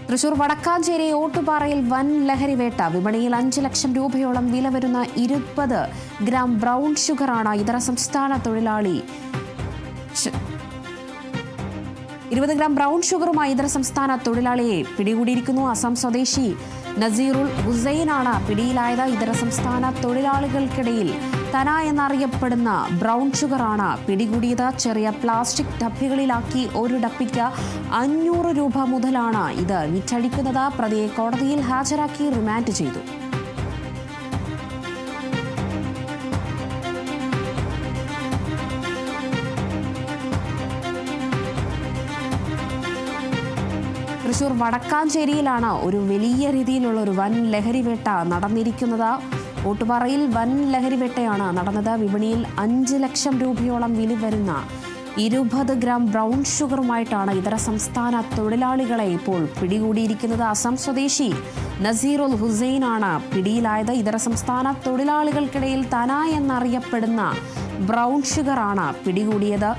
തൃശൂർ വടക്കാഞ്ചേരി ഓട്ടുപാറയിൽ വൻ ലഹരിവേട്ട. വിപണിയിൽ 5 ലക്ഷം രൂപയോളം വില വരുന്ന 20 ഗ്രാം ബ്രൗൺ ഷുഗറാണ് ഇതര സംസ്ഥാന തൊഴിലാളി 20 ഗ്രാം ബ്രൗൺ ഷുഗറുമായി ഇതര സംസ്ഥാന തൊഴിലാളിയെ പിടികൂടിയിരിക്കുന്നു. അസം സ്വദേശി നസീറുൽ ഹുസൈനാണ് പിടിയിലായത്. ഇതര സംസ്ഥാന തൊഴിലാളികൾക്കിടയിൽ തന എന്നറിയപ്പെടുന്ന ബ്രൗൺ ഷുഗറാണ് പിടികൂടിയത്. ചെറിയ പ്ലാസ്റ്റിക് ഡപ്പികളിലാക്കി ഒരു ഡപ്പിക്ക് 500 രൂപ മുതലാണ് ഇത് വിറ്റഴിക്കുന്നത്. പ്രതിയെ കോടതിയിൽ ഹാജരാക്കി റിമാൻഡ് ചെയ്തു. തൃശൂർ വടക്കാഞ്ചേരിയിലാണ് ഒരു വലിയ രീതിയിലുള്ള ഒരു വൻ ലഹരിവേട്ട നടന്നിരിക്കുന്നത്. ഓട്ടുപാറയിൽ വൻ ലഹരിവേട്ടയാണ് നടന്നത്. വിപണിയിൽ 5 ലക്ഷം രൂപയോളം വില വരുന്ന 20 ഗ്രാം ബ്രൗൺ ഷുഗറുമായിട്ടാണ് ഇതര സംസ്ഥാന തൊഴിലാളികളെ ഇപ്പോൾ പിടികൂടിയിരിക്കുന്നത്. അസം സ്വദേശി നസീറുൽ ഹുസൈനാണ് പിടിയിലായത്. ഇതര സംസ്ഥാന തൊഴിലാളികൾക്കിടയിൽ തന എന്നറിയപ്പെടുന്ന ബ്രൗൺ ഷുഗറാണ് പിടികൂടിയത്.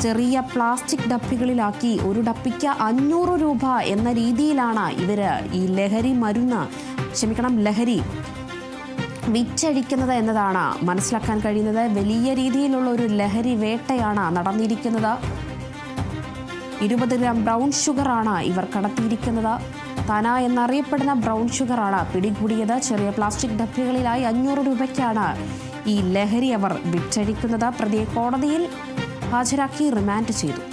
ചെറിയ പ്ലാസ്റ്റിക് ഡപ്പികളിലാക്കി ഒരു ഡപ്പിക്ക് 500 രൂപ എന്ന രീതിയിലാണ് ഇവര് ഈ ലഹരി വിറ്റഴിക്കുന്നത് എന്നതാണ് മനസ്സിലാക്കാൻ കഴിയുന്നത്. വലിയ രീതിയിലുള്ള ഒരു ലഹരി വേട്ടയാണ് നടന്നിരിക്കുന്നത്. 20 ഗ്രാം ബ്രൗൺ ഷുഗറാണ് ഇവർ കടത്തിയിരിക്കുന്നത്. തന എന്നറിയപ്പെടുന്ന ബ്രൗൺ ഷുഗറാണ് പിടികൂടിയത്. ചെറിയ പ്ലാസ്റ്റിക് ഡപ്പികളിലായി 500 രൂപയ്ക്കാണ് ഈ ലഹരി അവർ വിറ്റഴിക്കുന്നത്. പ്രതിയെ കോടതിയിൽ ഹാജരാക്കി റിമാൻഡ് ചെയ്തു.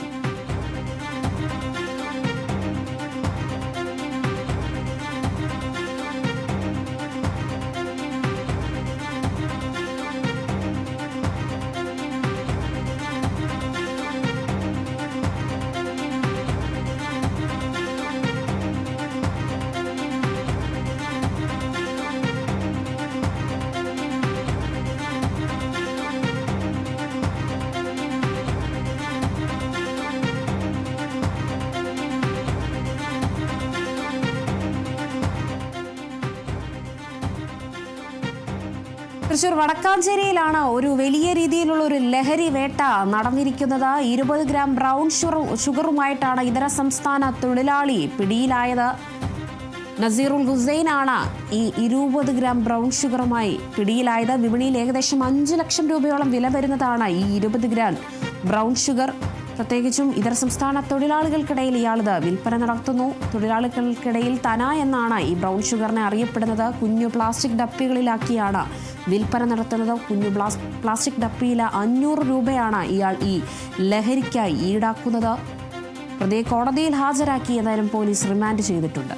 തൃശൂർ വടക്കാഞ്ചേരിയിലാണ് ഒരു വലിയ രീതിയിലുള്ള ഒരു ലഹരി വേട്ട നടന്നിരിക്കുന്നത്. 20 ഗ്രാം ബ്രൗൺ ഷുഗറുമായിട്ടാണ് ഇതര സംസ്ഥാന തൊഴിലാളി പിടിയിലായത്. നസീറുൽ ഹുസൈനാണ് ഈ 20 ഗ്രാം ബ്രൗൺ ഷുഗറുമായി പിടിയിലായത്. വിപണിയിൽ ഏകദേശം 5 ലക്ഷം രൂപയോളം വില വരുന്നതാണ് ഈ 20 ഗ്രാം ബ്രൗൺ ഷുഗർ. പ്രത്യേകിച്ചും ഇതര സംസ്ഥാന തൊഴിലാളികൾക്കിടയിൽ ഇയാളിത് വിൽപ്പന നടത്തുന്നു. തൊഴിലാളികൾക്കിടയിൽ തന എന്നാണ് ഈ ബ്രൗൺ ഷുഗറിനെ അറിയപ്പെടുന്നത്. കുഞ്ഞു പ്ലാസ്റ്റിക് ഡപ്പികളിലാക്കിയാണ് വിൽപ്പന നടത്തുന്നത്. കുഞ്ഞു പ്ലാസ്റ്റിക് ഡപ്പിയിൽ 500 രൂപയാണ് ഇയാൾ ഈ ലഹരിക്കായി ഈടാക്കുന്നത്. പ്രതിയെ കോടതിയിൽ ഹാജരാക്കി ഏതായാലും പോലീസ് റിമാൻഡ് ചെയ്തിട്ടുണ്ട്.